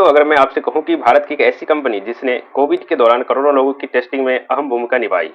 दोस्तों, अगर मैं आपसे कहूं कि भारत की एक ऐसी कंपनी जिसने कोविड के दौरान करोड़ों लोगों की टेस्टिंग में अहम भूमिका निभाई,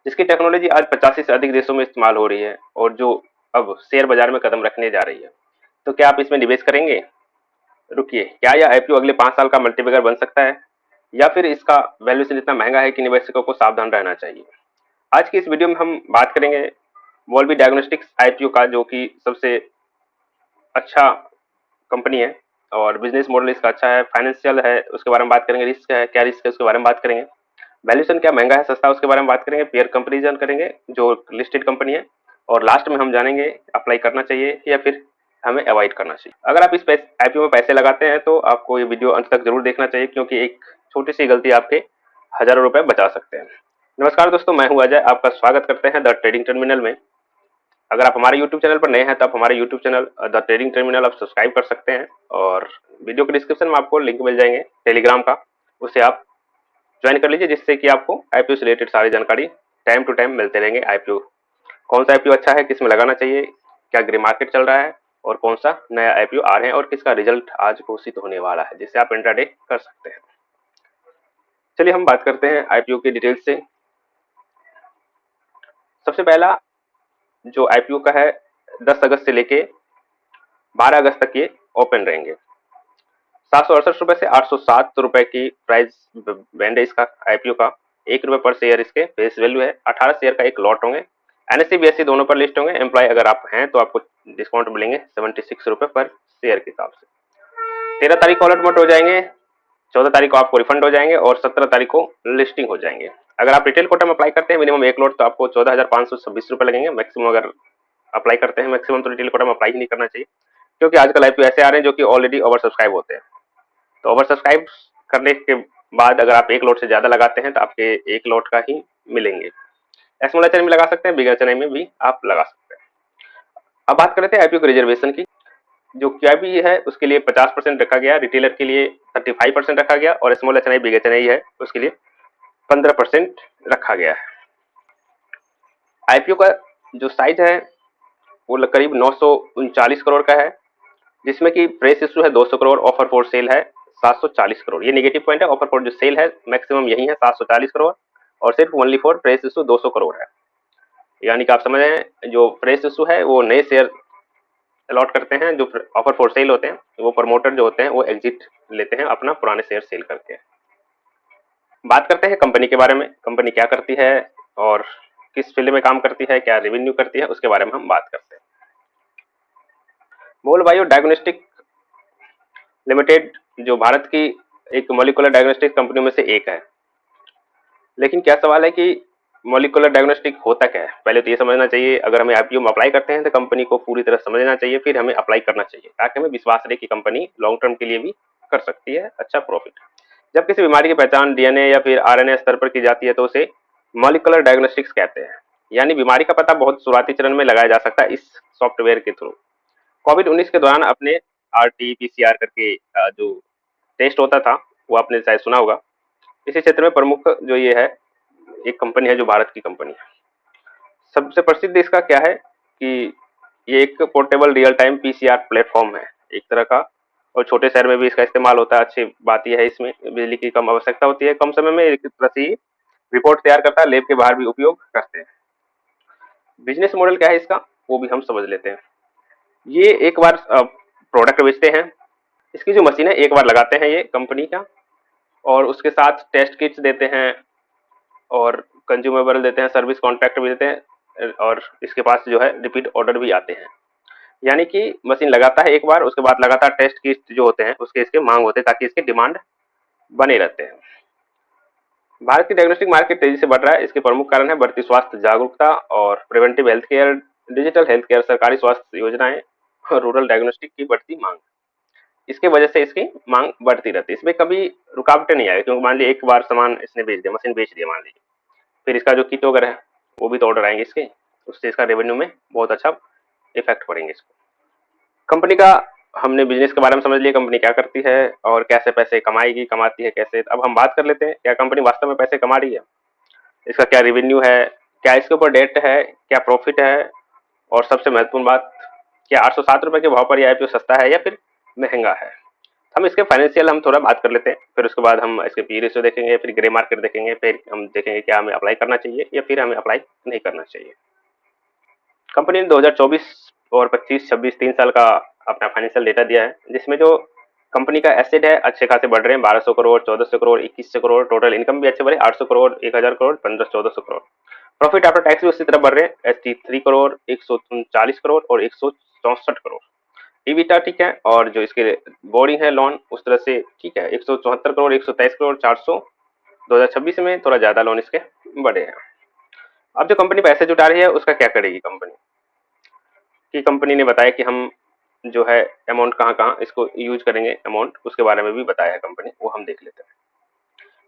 जिसकी टेक्नोलॉजी आज 85 से अधिक देशों में इस्तेमाल हो रही है और जो अब शेयर बाजार में कदम रखने जा रही है, तो क्या आप इसमें निवेश करेंगे? रुकिए, क्या यह आईपीओ अगले 5 साल का मल्टीबैगर बन सकता है, या फिर इसका वैल्यूएशन इतना महंगा है कि निवेशकों को सावधान रहना चाहिए? आज की इस वीडियो में हम बात करेंगे वॉल्बी डायग्नोस्टिक्स आईपीओ का, जो कि सबसे अच्छा कंपनी है और बिजनेस मॉडल इसका अच्छा है, फाइनेंशियल है उसके बारे में बात करेंगे, रिस्क है क्या, रिस्क है उसके बारे में बात करेंगे, वैल्यूएशन क्या महंगा है सस्ता उसके बारे में बात करेंगे, पेयर कंपेरिजन करेंगे जो लिस्टेड कंपनी है, और लास्ट में हम जानेंगे अप्लाई करना चाहिए या फिर हमें अवॉइड करना चाहिए। अगर आप इस आईपीओ में पैसे लगाते हैं तो आपको ये वीडियो अंत तक जरूर देखना चाहिए, क्योंकि एक छोटी सी गलती आपके हजारों रुपए बचा सकते हैं। नमस्कार दोस्तों, मैं हूं अजय, आपका स्वागत करते हैं द ट्रेडिंग टर्मिनल में। अगर आप हमारे YouTube चैनल पर नए हैं तो आप हमारे YouTube channel the trading terminal आप सब्सक्राइब कर सकते हैं, और वीडियो के डिस्क्रिप्शन में आपको लिंक मिल जाएंगे टेलीग्राम का, उसे आप ज्वाइन कर लीजिए, जिससे कि आपको आईपीओ से रिलेटेड सारी जानकारी टाइम टू टाइम मिलते रहेंगे। आईपीओ कौन सा आईपीओ अच्छा है, किस में लगाना चाहिए, क्या ग्रे मार्केट चल रहा है, और कौन सा नया आईपीओ आ रहे हैं और किसका रिजल्ट आज घोषित होने वाला है, जिससे आप इंट्राडे कर सकते हैं। चलिए हम बात करते हैं आईपीओ की डिटेल से। सबसे पहला जो आईपीओ का है, 10 अगस्त से लेके 12 अगस्त तक ये ओपन रहेंगे। 768 रुपए से 807 रुपए की प्राइस बैंड है इसका आईपीओ का। ₹1 पर शेयर इसके फेस वैल्यू है। 18 शेयर का एक लॉट होंगे। एनएससी बीएससी दोनों पर लिस्ट होंगे। एम्प्लॉय अगर आप हैं तो आपको डिस्काउंट मिलेंगे 76 रुपए पर शेयर के हिसाब से। 13 तारीख को अलॉटमेंट हो जाएंगे, 14 तारीख को आपको रिफंड हो जाएंगे, और 17 तारीख को लिस्टिंग हो जाएंगे। अगर आप रिटेल कोटा में अप्लाई करते हैं मिनिमम एक लॉट, तो आपको 14,526 रुपए लगेंगे। मैक्सिमम अगर अप्लाई करते हैं, मैक्सिमम तो रिटेल कोटा में अप्लाई ही नहीं करना चाहिए, क्योंकि आजकल आईपीओ ऐसे आ रहे हैं जो कि ऑलरेडी ओवर सब्सक्राइब होते हैं। तो ओवर सब्सक्राइब करने के बाद अगर आप एक लॉट से ज्यादा लगाते हैं तो आपके एक लॉट का ही मिलेंगे। स्मॉल चेन में लगा सकते हैं, बिगर चेन में भी आप लगा सकते हैं। अब बात करते हैं आईपीओ के रिजर्वेशन की। जो क्यूआईबी है उसके लिए 50% रखा गया, रिटेलर के लिए 35% रखा गया, और स्मॉल एच बिगर चेन है उसके लिए 15% रखा गया है। आईपीओ का जो साइज है वो करीब 939 करोड़ का है, जिसमें कि प्रेस इशू है 200 करोड़, ऑफर फॉर सेल है 740 करोड़। ये नेगेटिव पॉइंट है, ऑफर फॉर जो सेल है मैक्सिमम यही है 740 करोड़, और सिर्फ only for press issue 200 crore है। यानी कि आप समझ रहे हैं, जो प्रेस इशू है वो नए शेयर अलॉट करते हैं, जो ऑफर फॉर सेल होते हैं वो प्रमोटर जो होते हैं वो एग्जिट लेते हैं अपना पुराने शेयर सेल करके। बात करते हैं कंपनी के बारे में, कंपनी क्या करती है और किस फील्ड में काम करती है, क्या रेवेन्यू करती है, उसके बारे में हम बात करते हैं। मोल बायो डायग्नोस्टिक लिमिटेड जो भारत की एक मॉलिक्यूलर डायग्नोस्टिक कंपनियों में से एक है। लेकिन क्या सवाल है कि मॉलिक्यूलर डायग्नोस्टिक होता क्या है? पहले तो ये समझना चाहिए। अगर हमें आईपीओ में अप्लाई करते हैं तो कंपनी को पूरी तरह समझना चाहिए, फिर हमें अप्लाई करना चाहिए, ताकि हमें विश्वास रहे कि कंपनी लॉन्ग टर्म के लिए भी कर सकती है अच्छा प्रॉफिट। जब किसी बीमारी की पहचान डीएनए या फिर आरएनए स्तर पर की जाती है तो उसे मॉलिक्यूलर डायग्नोस्टिक्स कहते हैं। यानी बीमारी का पता बहुत शुरुआती चरण में लगाया जा सकता है इस सॉफ्टवेयर के थ्रू। कोविड-19 के दौरान अपने आरटी-पीसीआर करके जो टेस्ट होता था वो आपने शायद सुना होगा। इसी क्षेत्र में प्रमुख जो ये है एक कंपनी है जो भारत की कंपनी है। सबसे प्रसिद्ध इसका क्या है कि ये एक portable real time PCR platform है एक तरह का, और छोटे शहर में भी इसका इस्तेमाल होता है। अच्छी बात यह है इसमें बिजली की कम आवश्यकता होती है, कम समय में एक तरह से रिपोर्ट तैयार करता है, लैब के बाहर भी उपयोग करते हैं। बिजनेस मॉडल क्या है इसका वो भी हम समझ लेते हैं। ये एक बार प्रोडक्ट बेचते हैं, इसकी जो मशीन है एक बार लगाते हैं ये कंपनी का, और उसके साथ टेस्ट किट्स देते हैं और कंज्यूमेबल देते हैं, सर्विस कॉन्ट्रैक्ट भी देते हैं, और इसके पास जो है रिपीट ऑर्डर भी आते हैं। यानी कि मशीन लगाता है एक बार, उसके बाद लगातार टेस्ट किट जो होते हैं उसके इसके मांग होते हैं, ताकि इसके डिमांड बने रहते हैं। भारत की डायग्नोस्टिक मार्केट तेजी से बढ़ रहा है। इसके प्रमुख कारण है बढ़ती स्वास्थ्य जागरूकता और preventive health care, digital health care, सरकारी स्वास्थ्य योजनाएं और रूरल डायग्नोस्टिक की बढ़ती मांग। इसके वजह से इसकी मांग बढ़ती रहती है, इसमें कभी रुकावटें नहीं आएगी, क्योंकि मान लीजिए एक बार सामान इसने बेच दिया, मशीन बेच दिया मान लीजिए, फिर इसका जो किट वगैरह है वो भी तो ऑर्डर आएंगे इसके, उससे इसका रेवेन्यू में बहुत अच्छा इफेक्ट पड़ेंगे इसको। कंपनी का हमने बिजनेस के बारे में समझ लिया, कंपनी क्या करती है और कैसे पैसे कमाएगी, कमाती है कैसे। अब हम बात कर लेते हैं क्या कंपनी वास्तव में पैसे कमा रही है, इसका क्या रेवेन्यू है, क्या इसके ऊपर डेट है, क्या प्रॉफिट है, और सबसे महत्वपूर्ण बात, क्या 807 रुपए के भाव पर यह आईपीओ सस्ता है या फिर महंगा है। हम इसके फाइनेंशियल हम थोड़ा बात कर लेते हैं, फिर उसके बाद हम इसके पी रेशियो देखेंगे, फिर ग्रे मार्केट देखेंगे, फिर हम देखेंगे क्या हमें अप्लाई करना चाहिए या फिर हमें अप्लाई नहीं करना चाहिए। कंपनी ने 2024 और 25-26 3 साल का अपना फाइनेंशियल डेटा दिया है, जिसमें जो कंपनी का एसेट है अच्छे खासे बढ़ रहे हैं, 1200 करोड़, 1400 करोड़, 2100 करोड़, टोटल इनकम भी अच्छे बढ़े, 800 crore, 1000 crore, 1500-1400 crore. Profit after tax भी उसी तरह बढ़ रहे हैं, 83 करोड़, 139 करोड़ और 164 करोड़। ईबिटा ठीक है, और जो इसके बोर्डिंग है लोन उस तरह से ठीक है, 174 करोड़, 123 करोड़, 400। 2026 में थोड़ा ज्यादा लोन इसके बढ़े हैं। अब जो कंपनी पैसे जुटा रही है उसका क्या करेगी कंपनी, कि कंपनी ने बताया कि हम जो है अमाउंट कहाँ कहाँ इसको यूज करेंगे, अमाउंट उसके बारे में भी बताया है कंपनी, वो हम देख लेते हैं।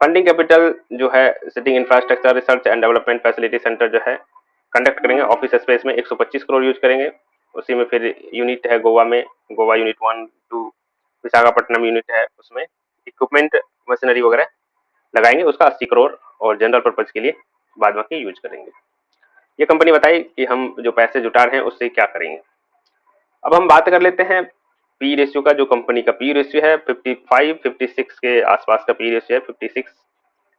फंडिंग कैपिटल जो है sitting infrastructure research and development facility centre जो है कंडक्ट करेंगे, ऑफिस स्पेस में 125 करोड़ यूज करेंगे। उसी में फिर यूनिट है गोवा में, गोवा यूनिट 1 2, विशाखापट्टनम यूनिट है, उसमें इक्विपमेंट मशीनरी वगैरह लगाएंगे, उसका 80 करोड़, और जनरल पर्पज के लिए बाद बाकी यूज करेंगे। ये कंपनी बताई कि हम जो पैसे जुटा रहे हैं उससे क्या करेंगे। अब हम बात कर लेते हैं पी रेशियो का। जो कंपनी का पी रेशियो है 55-56 के आसपास का पी रेशियो है। 56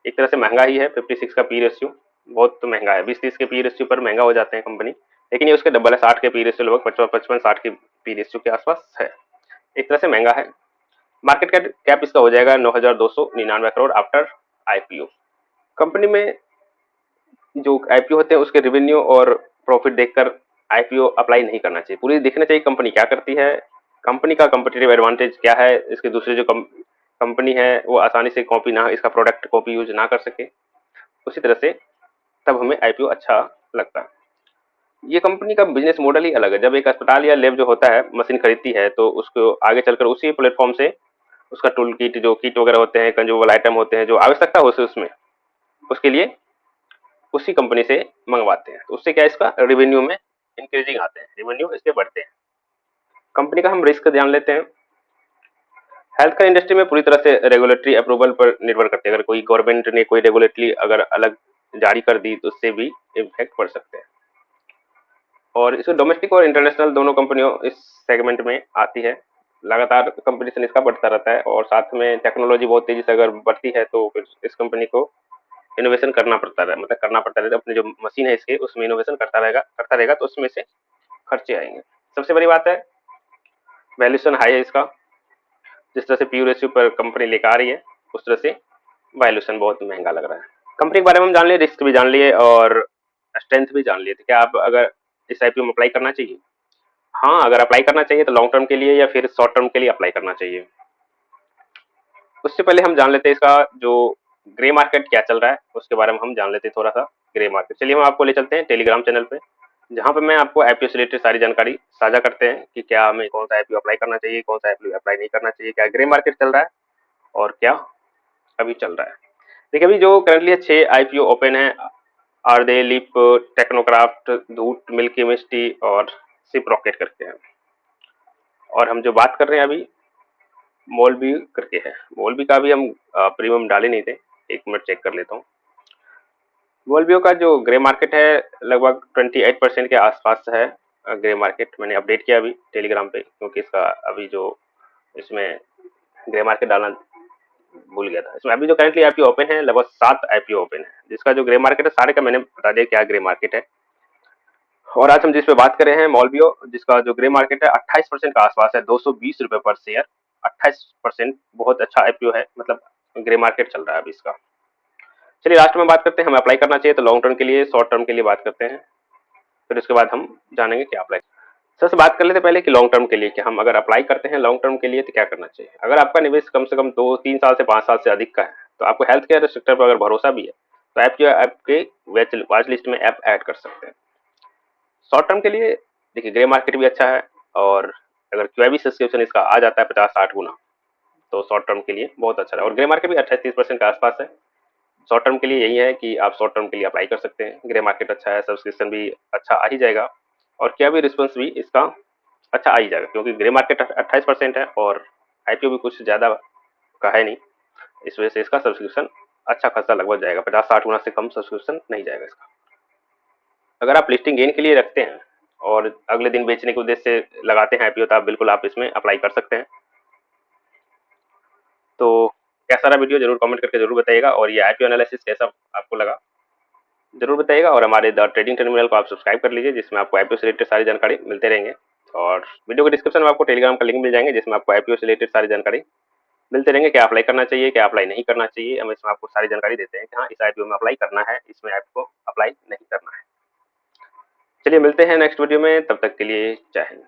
एक तरह से महंगा ही है, 56 का पी रेशियो बहुत तो महंगा है। 20-30 के पी रेशियो पर महंगा हो जाते हैं कंपनी, लेकिन ये उसके डबल है। 60 के पी रेशियो लगभग 55-60 के पी रेशियो के आसपास है, एक तरह से महंगा है। मार्केट कैप इसका हो जाएगा 9,299 करोड़ आफ्टर आईपीओ। कंपनी में जो आईपीओ होते हैं उसके रेवेन्यू और प्रॉफिट देखकर आईपीओ अप्लाई नहीं करना चाहिए। पूरी देखना चाहिए कंपनी क्या करती है, कंपनी का कंपटीटिव एडवांटेज क्या है, इसके दूसरे जो कंपनी है वो आसानी से कॉपी ना, इसका प्रोडक्ट कॉपी यूज ना कर सके, उसी तरह से तब हमें आईपीओ अच्छा लगता है। ये कंपनी का बिजनेस मॉडल ही अलग है। जब एक अस्पताल या लैब जो होता है मशीन खरीदती है तो उसको आगे चलकर उसी प्लेटफॉर्म से उसका टूल किट, जो किट वगैरह होते हैं, कंज्यूमेबल आइटम होते हैं, जो आवश्यकता हो उसमें, उसके लिए उसी कंपनी से मंगवाते हैं। तो उससे क्या इसका रेवेन्यू में इंक्रीजिंग आते हैं, रेवेन्यू इसके बढ़ते हैं। कंपनी का हम रिस्क जान लेते हैं। हेल्थ केयर इंडस्ट्री में पूरी तरह से रेगुलेटरी अप्रूवल पर निर्भर करते हैं। अगर कोई गवर्नमेंट ने कोई रेगुलेटरी अगर अलग जारी कर दी तो उससे भी इम्पैक्ट पड़ सकते हैं। और इसमें डोमेस्टिक और इंटरनेशनल दोनों कंपनियों इस सेगमेंट में आती है। लगातार कंपटीशन इसका बढ़ता रहता है, और साथ में टेक्नोलॉजी बहुत तेजी से अगर बढ़ती है तो फिर इस कंपनी को इनोवेशन करना पड़ता है, मतलब करना पड़ता है। अपनी जो मशीन है इसके उसमें इनोवेशन करता रहेगा तो उसमें से खर्चे आएंगे। सबसे बड़ी बात है वैल्यूएशन हाई है इसका। जिस तरह से पी रेशियो पर कंपनी लेकर आ रही है उस तरह से वैल्यूएशन बहुत महंगा लग रहा है। कंपनी के बारे में हम जान लिए, रिस्क भी जान लिए और स्ट्रेंथ भी जान लिए। तो क्या आप अगर इस आईपीओ में अप्लाई करना चाहिए? हाँ, अगर अप्लाई करना चाहिए तो लॉन्ग टर्म के लिए या फिर शॉर्ट टर्म के लिए अप्लाई करना चाहिए। उससे पहले हम जान लेते हैं इसका जो ग्रे मार्केट क्या चल रहा है, उसके बारे में हम जान लेते हैं थोड़ा सा। ग्रे मार्केट, चलिए हम आपको ले चलते हैं टेलीग्राम चैनल पे, जहाँ पे मैं आपको आईपीओ से रिलेटेड सारी जानकारी साझा करते हैं कि क्या हमें कौन सा आईपीओ अप्लाई करना चाहिए, कौन सा आईपीओ अप्लाई नहीं करना चाहिए, क्या ग्रे मार्केट चल रहा है और क्या अभी चल रहा है। देखिए अभी जो करंटली 6 आईपीओ ओपन है, आरदे, लिप, टेक्नोक्राफ्ट, धूट, मिल्की मिस्टी और सिप रॉकेट करके हैं। और हम जो बात कर रहे हैं अभी मॉलबी करके है। मॉलबी का भी हम प्रीमियम डाले नहीं थे, एक मिनट चेक कर लेता हूँ। मॉलबीओ का जो ग्रे मार्केट है लगभग 28% के आसपास है। ग्रे मार्केट मैंने अपडेट किया अभी टेलीग्राम पे, क्योंकि इसका अभी जो इसमें ग्रे मार्केट डालना भूल गया था। इसमें अभी जो करंटली आईपीओ ओपन है लगभग 7 आईपीओ ओपन है, जिसका जो ग्रे मार्केट है सारे का मैंने बता दिया क्या ग्रे मार्केट है। और आज हम जिस पे बात कर रहे हैं मॉलबीओ, जिसका जो ग्रे मार्केट है 28% का आसपास है, 220 रुपए पर शेयर। 28% बहुत अच्छा आईपीओ है, मतलब ग्रे मार्केट चल रहा है अभी इसका। चलिए लास्ट में बात करते हैं हमें अप्लाई करना चाहिए तो लॉन्ग टर्म के लिए, शॉर्ट टर्म के लिए बात करते हैं, फिर उसके बाद हम जानेंगे क्या अप्लाई। सबसे बात कर लेते हैं पहले कि लॉन्ग टर्म के लिए, कि हम अगर अप्लाई करते हैं लॉन्ग टर्म के लिए तो क्या करना चाहिए। अगर आपका निवेश कम से कम 2-3 साल से 5 साल से अधिक का है, तो आपको हेल्थ केयर सेक्टर पर अगर भरोसा भी है तो आपके वॉच लिस्ट में ऐप ऐड कर सकते हैं। शॉर्ट टर्म के लिए देखिए ग्रे मार्केट भी अच्छा है, और अगर क्यूआईबी सब्सक्रिप्शन इसका आ जाता है 50-60 गुना तो शॉर्ट टर्म के लिए बहुत अच्छा है। और ग्रे मार्केट भी 28-30% के आसपास है। शॉर्ट टर्म के लिए यही है कि आप शॉर्ट टर्म के लिए अप्लाई कर सकते हैं। ग्रे मार्केट अच्छा है, सब्सक्रिप्शन भी अच्छा आ ही जाएगा, और क्या भी रिस्पॉन्स भी इसका अच्छा आ ही जाएगा, क्योंकि ग्रे मार्केट 28% है और आईपीओ भी कुछ ज़्यादा का है नहीं। इस वजह से इसका सब्सक्रिप्शन अच्छा खासा लगभग जाएगा, 50-60 गुना से कम सब्सक्रिप्शन नहीं जाएगा इसका। अगर आप लिस्टिंग गेन के लिए रखते हैं और अगले दिन बेचने के उद्देश्य से लगाते हैं आईपीओ, तो आप बिल्कुल आप इसमें अप्लाई कर सकते हैं। तो कैसा रहा वीडियो जरूर कमेंट करके जरूर बताइएगा, और ये आईपीओ एनालिसिस कैसा आपको लगा जरूर बताइएगा। और हमारे द ट्रेडिंग टर्मिनल को आप सब्सक्राइब कर लीजिए, जिसमें आपको आईपीओ से रिलेटेड सारी जानकारी मिलते रहेंगे। और वीडियो के डिस्क्रिप्शन में आपको टेलीग्राम का लिंक मिल जाएंगे, जिसमें आपको आईपीओ से रिलेटेड सारी जानकारी मिलते रहेंगे। क्या अप्लाई करना चाहिए, क्या अप्लाई नहीं करना चाहिए, हम इसमें आपको सारी जानकारी देते हैं कि हाँ इस आईपीओ में अप्लाई करना है, इसमें आपको अप्लाई नहीं करना है। चलिए मिलते हैं नेक्स्ट वीडियो में, तब तक के लिए जय हिंद।